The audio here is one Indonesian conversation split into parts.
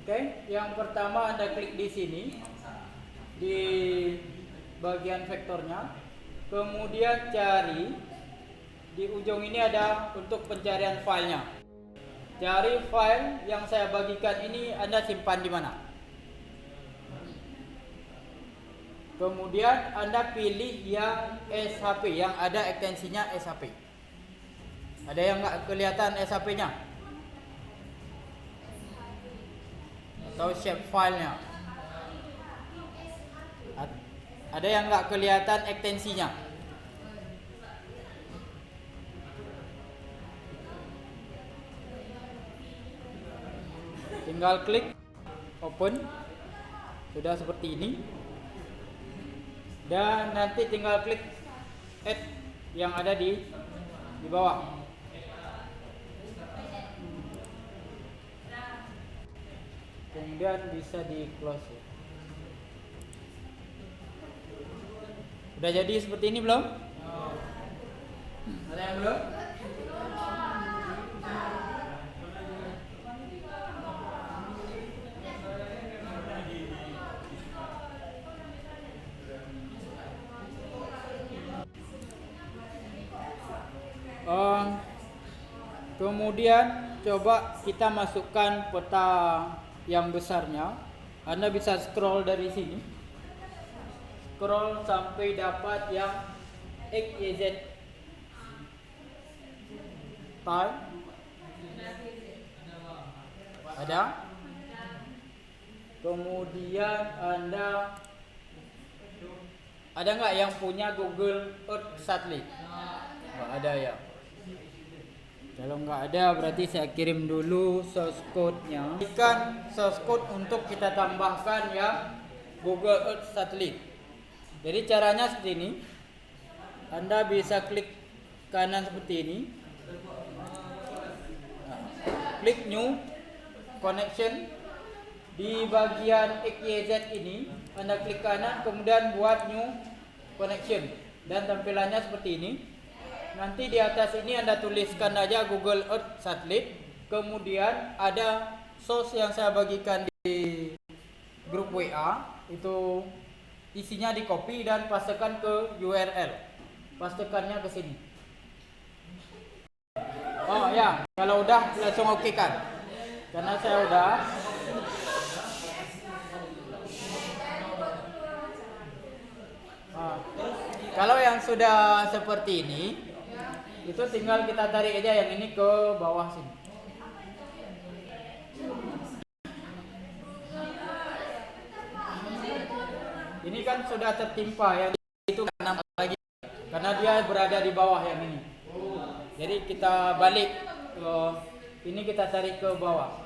Oke, yang pertama Anda klik di sini di bagian vektornya, kemudian cari di ujung ini ada untuk pencarian filenya. Cari file yang saya bagikan ini Anda simpan di mana. Kemudian Anda pilih yang SHP, yang ada ekstensinya SHP. Ada yang nggak kelihatan SHP-nya? Atau shape filenya? Ada yang nggak kelihatan ekstensinya? Tinggal klik open, sudah seperti ini. Dan nanti tinggal klik add yang ada di bawah. Kemudian bisa di close ya. Udah jadi seperti ini belum? Ada yang belum? Kemudian coba kita masukkan peta yang besarnya. Anda bisa scroll dari sini, scroll sampai dapat yang XYZ time. Ada. Kemudian Anda ada nggak yang punya Google Earth Satellite? Nggak ada ya. Kalau nggak ada berarti saya kirim dulu source code-nya. Ikan source code untuk kita tambahkan yang Google Earth Satellite. Jadi caranya seperti ini. Anda bisa klik kanan seperti ini. Klik new connection. Di bagian XYZ ini Anda klik kanan, kemudian buat new connection. Dan tampilannya seperti ini. Nanti di atas ini Anda tuliskan aja Google Earth Satellite. Kemudian ada source yang saya bagikan di grup WA. Itu isinya di copy dan pastekan ke URL. Pastekannya ke sini. Oh ya, kalau udah langsung oke kan? Karena saya udah. Kalau yang sudah seperti ini, itu tinggal kita tarik aja yang ini ke bawah sini. Ini kan sudah tertimpa, yang itu enam lagi karena dia berada di bawah yang ini. Jadi kita balik ke ini, kita tarik ke bawah.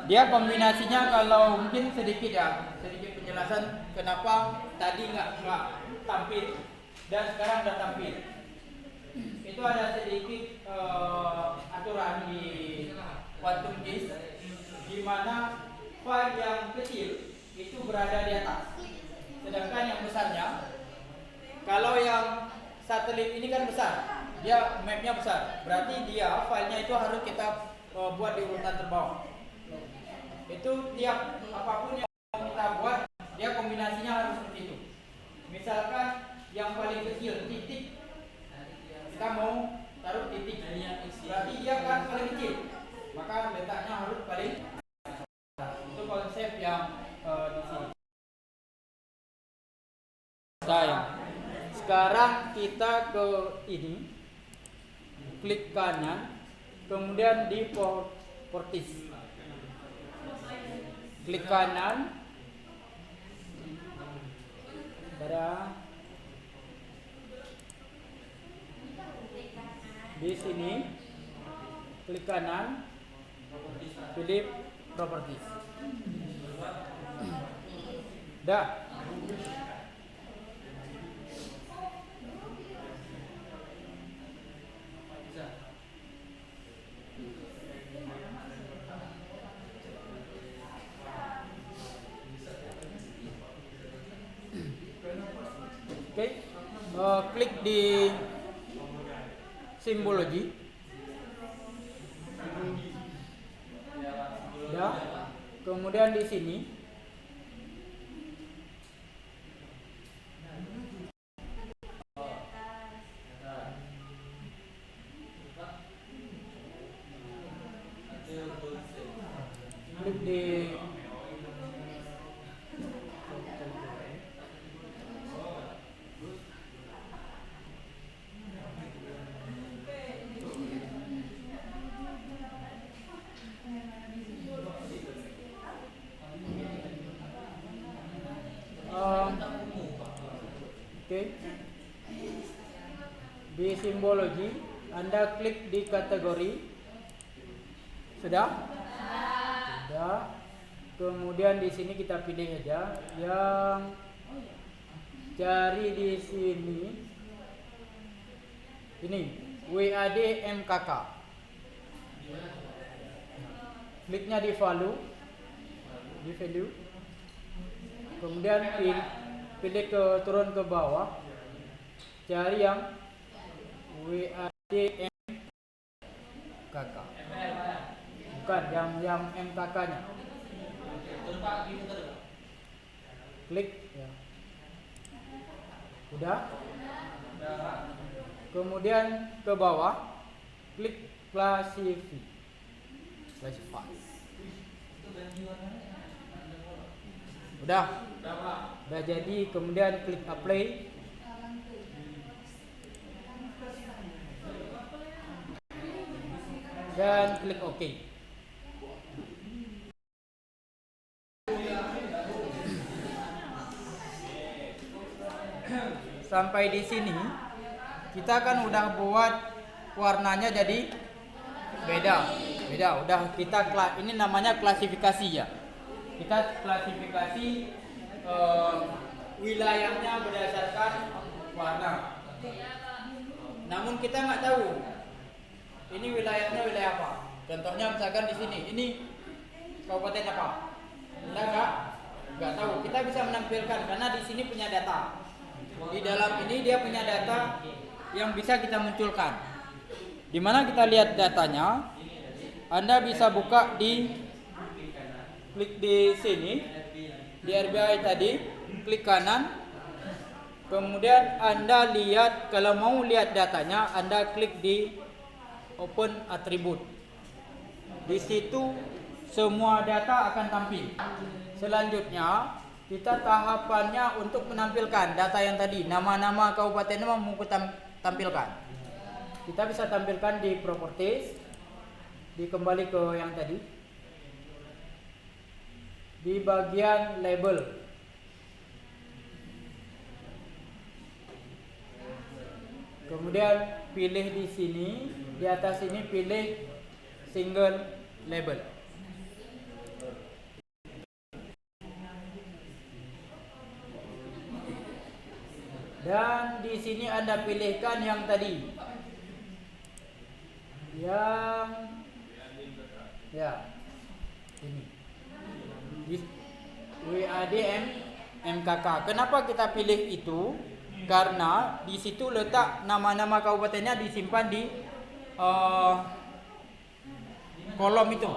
Dia kombinasinya kalau mungkin sedikit penjelasan kenapa tadi nggak tampil dan sekarang udah tampil. Itu ada sedikit aturan di Quantum Gist di mana file yang kecil itu berada di atas, sedangkan yang besarnya, kalau yang satelit ini kan besar, dia mapnya besar, berarti dia filenya itu harus kita buat di urutan terbawah. Itu tiap apapun yang kita buat, dia kombinasinya harus seperti itu. Misalkan yang paling kecil titik, kita mau taruh titik, berarti dia kan paling kecil, maka letaknya harus paling. Itu konsep yang di sini. Sekarang kita ke ini, klik kanan, kemudian di Fortis. Klik kanan, di sini, klik kanan, pilih Properties. Dah. klik di simbologi. Ya. Kemudian di sini klik di di simbologi, Anda klik di kategori. Sudah? Sudah. Kemudian di sini kita pilih aja yang cari di sini. Ini WAD MKK. Kliknya di value. Kemudian pilih turun ke bawah. Cari yang WAD MKK. Bukan yang MKK-nya. Klik ya. Udah? Kemudian ke bawah klik classify. Udah jadi, kemudian klik apply. Dan klik OK. Sampai di sini kita kan udah buat warnanya jadi beda. Udah ini namanya klasifikasi ya. Kita klasifikasi wilayahnya berdasarkan warna. Namun kita nggak tahu ini wilayahnya wilayah apa. Contohnya misalkan di sini, ini kabupaten apa? Kita nggak tahu. Kita bisa menampilkan karena di sini punya data. Di dalam ini dia punya data yang bisa kita munculkan. Di mana kita lihat datanya? Anda bisa buka klik di sini di RBI tadi, klik kanan. Kemudian Anda lihat, kalau mau lihat datanya, Anda klik di Open Attribute. Di situ semua data akan tampil. Selanjutnya kita tahapannya untuk menampilkan data yang tadi, nama-nama kabupaten mau kita tampilkan. Kita bisa tampilkan di properties, kembali ke yang tadi, di bagian label. Kemudian pilih di sini, di atas ini pilih single label. Dan di sini Anda pilihkan yang tadi. Ini. WAD MKK. Kenapa kita pilih itu? Karena di situ letak nama-nama kabupatennya disimpan di kolom itu.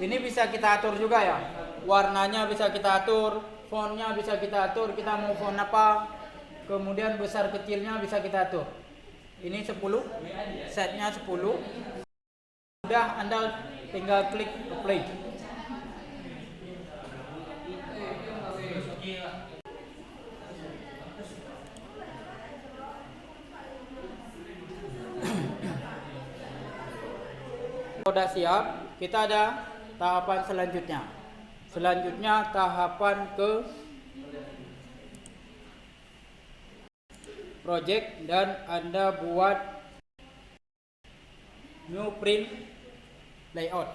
Ini bisa kita atur juga ya. Warnanya bisa kita atur, fontnya bisa kita atur, kita mau font apa, kemudian besar kecilnya bisa kita atur. Ini 10, setnya 10. Udah, Anda tinggal klik apply. Sudah siap, kita ada tahapan selanjutnya. Selanjutnya tahapan ke project dan Anda buat new print layout.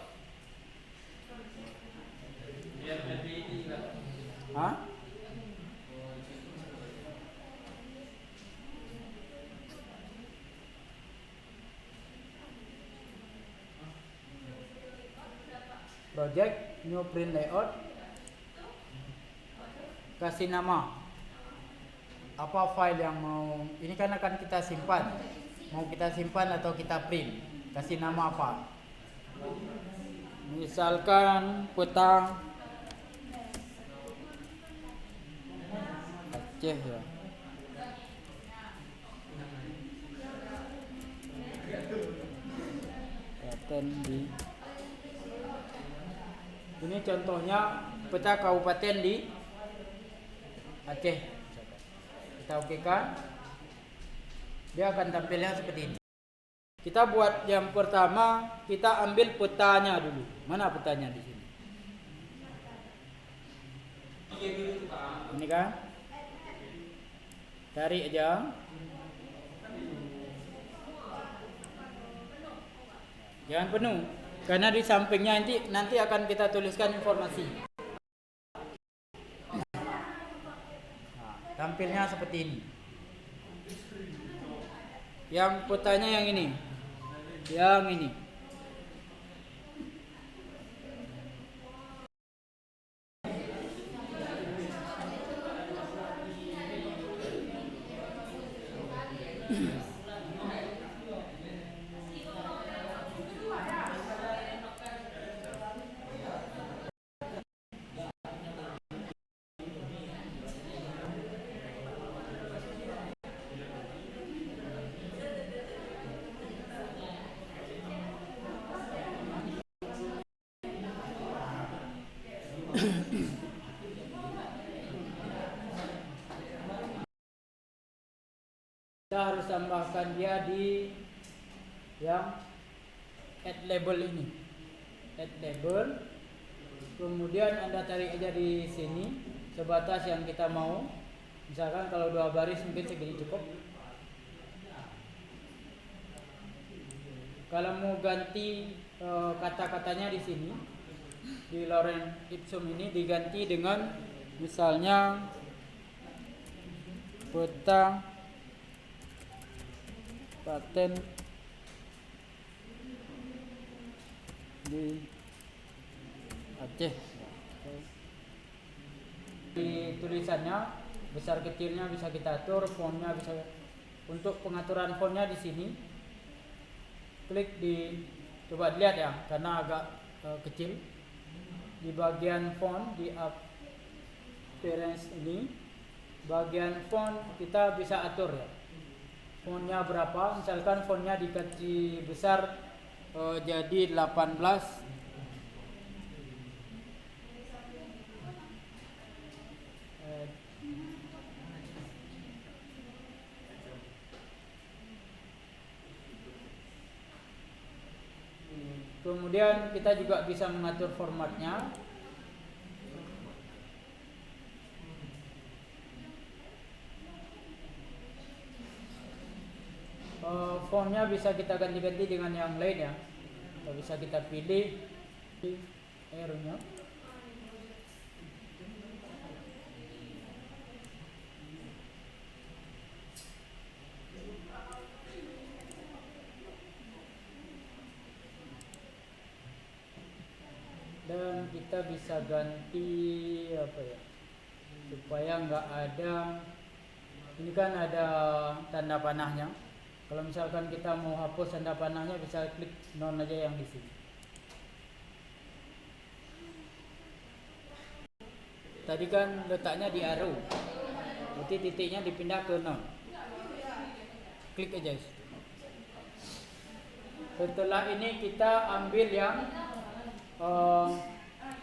Project new print layout. kasih nama apa file yang mau, ini kan akan kita simpan, mau kita simpan atau kita print, kasih nama apa, misalkan peta Aceh ya. Paten di ini contohnya peta kabupaten di Aceh. Kita okekan, dia akan tampilnya seperti ini. Kita buat yang pertama, kita ambil petanya dulu. Mana petanya di sini? Ini kan? Tarik aja. Jangan penuh, karena di sampingnya nanti akan kita tuliskan informasi. Nah, tampilnya seperti ini. Yang petanya yang ini, yang ini. Kita harus tambahkan dia di yang add label ini, add label. Kemudian Anda tarik aja di sini sebatas yang kita mau. Misalkan kalau 2 baris mungkin segini cukup. Kalau mau ganti kata-katanya di sini, di lorem ipsum ini diganti dengan misalnya peta paten di Aceh. Di tulisannya besar kecilnya bisa kita atur, fontnya bisa. Untuk pengaturan fontnya di sini klik di, coba dilihat ya, karena agak kecil. Di bagian font di appearance ini, bagian font kita bisa atur ya. Fontnya berapa? Misalkan fontnya dikasih besar jadi 18. Kemudian kita juga bisa mengatur formatnya. Fontnya bisa kita ganti-ganti dengan yang lain ya. Atau bisa kita pilih arrow-nya. Dan kita bisa ganti apa ya, supaya nggak ada, ini kan ada tanda panahnya. Kalau misalkan kita mau hapus tanda panahnya, bisa klik non aja yang di sini. Tadi kan letaknya di arrow, berarti titiknya dipindah ke non. Klik aja. Setelah ini kita ambil yang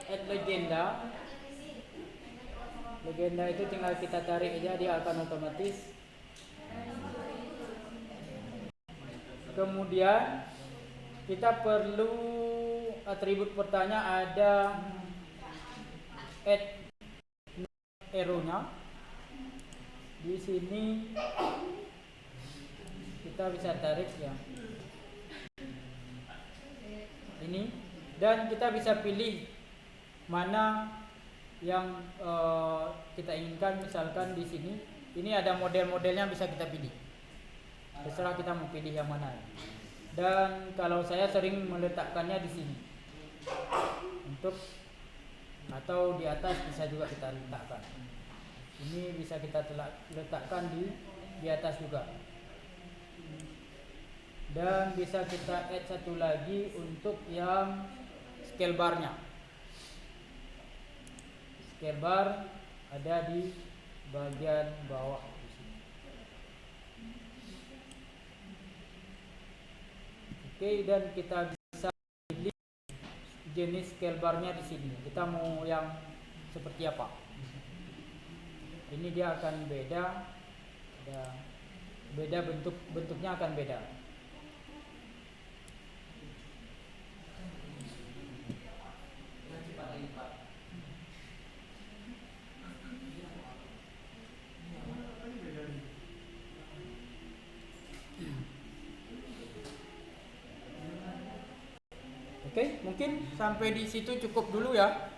add legenda. Legenda itu tinggal kita tarik aja, dia akan otomatis. Kemudian kita perlu atribut pertanyaan, ada add arrow-nya. Di sini kita bisa tarik ya. Ini, dan kita bisa pilih mana yang kita inginkan. Misalkan di sini, ini ada model-modelnya, bisa kita pilih. Terserah kita mau pilih yang mana. Dan kalau saya sering meletakkannya di sini, untuk atau di atas bisa juga kita letakkan. Ini bisa kita letakkan di atas juga. Dan bisa kita add satu lagi untuk yang scale barnya. Scale bar ada di bagian bawah di sini. Oke, dan kita bisa pilih jenis scale barnya di sini. Kita mau yang seperti apa? Ini dia akan beda, bentuknya akan beda. Oke, mungkin sampai di situ cukup dulu ya.